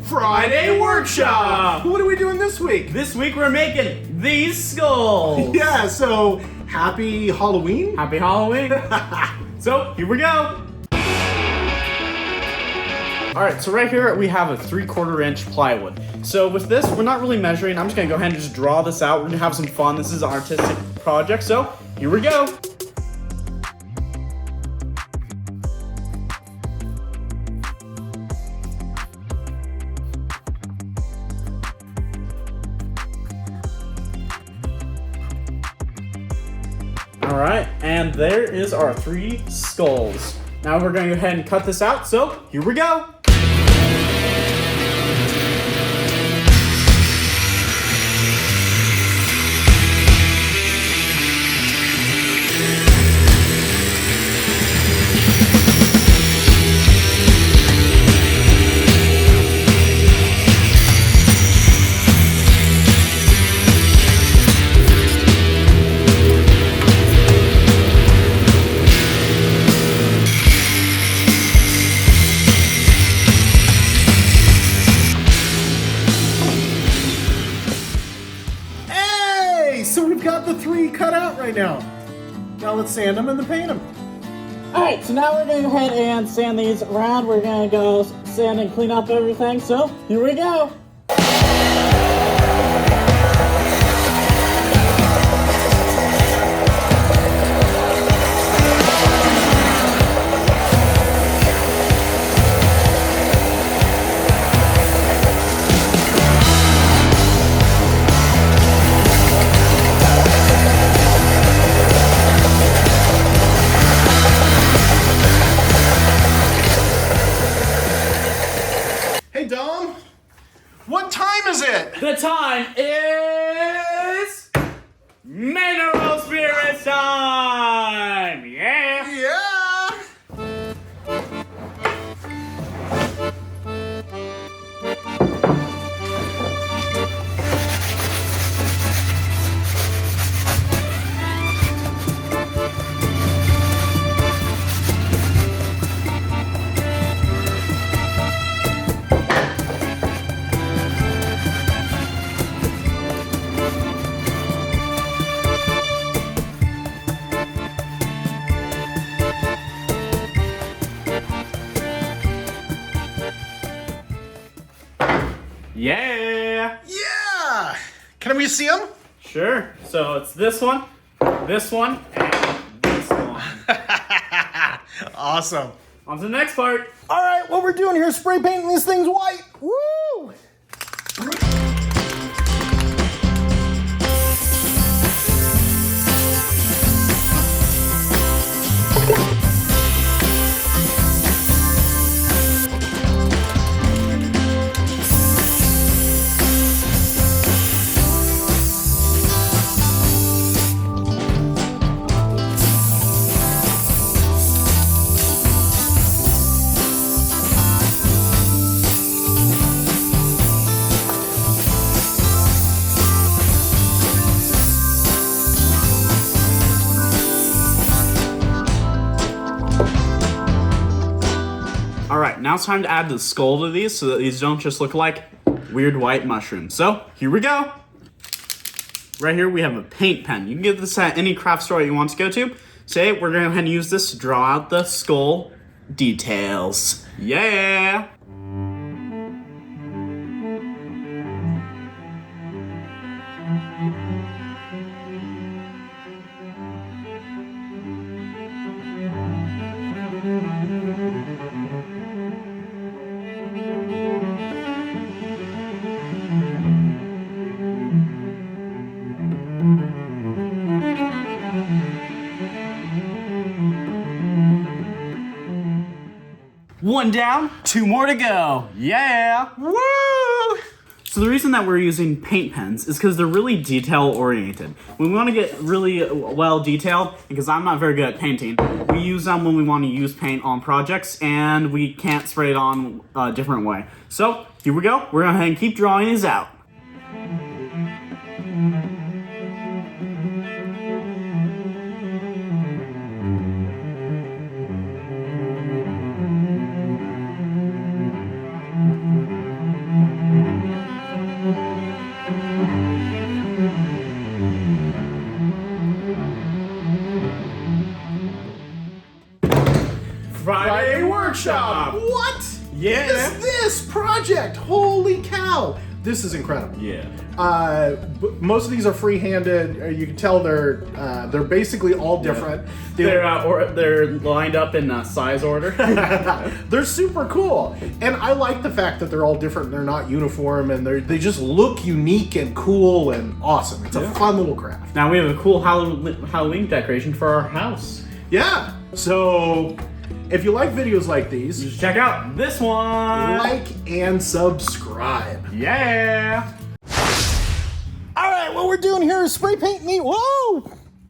Friday Workshop! What are we doing this week? This week we're making these skulls! Yeah, so happy Halloween? Happy Halloween! So, here we go! Alright, so right here we have a 3/4 inch plywood. So with this, we're not really measuring. I'm just gonna go ahead and just draw this out. We're gonna have some fun. This is an artistic project, so here we go! Alright, and there is our 3 skulls. Now we're going to go ahead and cut this out, so here we go! So we've got the 3 cut out right now. Now let's sand them and then paint them. Alright, so now we're going to go ahead and sand these around. We're going to go sand and clean up everything. So, here we go. Hey Dom, what time is it? The time is Mineral Spirits time! Yeah! Yeah! Yeah! Yeah! Can we see them? Sure. So it's this one, and this one. Awesome. On to the next part. All right, what we're doing here is spray painting these things white. Woo! Alright, now it's time to add the skull to these so that these don't just look like weird white mushrooms. So, here we go! Right here we have a paint pen. You can get this at any craft store you want to go to. Say, we're going to go ahead and use this to draw out the skull details. Yeah! One down, 2 more to go. Yeah! Woo! So the reason that we're using paint pens is because they're really detail oriented. When we want to get really well detailed, because I'm not very good at painting, we use them when we want to use paint on projects and we can't spray it on a different way. So here we go. We're going to go ahead and keep drawing these out. Workshop. What? Yeah. Is this project? Holy cow! This is incredible. Yeah. Most of these are free-handed. You can tell they're basically all different. They're lined up in size order. They're super cool, and I like the fact that they're all different. They're not uniform, and they just look unique and cool and awesome. It's a fun little craft. Now we have a cool Halloween decoration for our house. Yeah. So, if you like videos like these, Just check out this one. like and subscribe. Yeah. All right, what we're doing here is spray painting the. Whoa!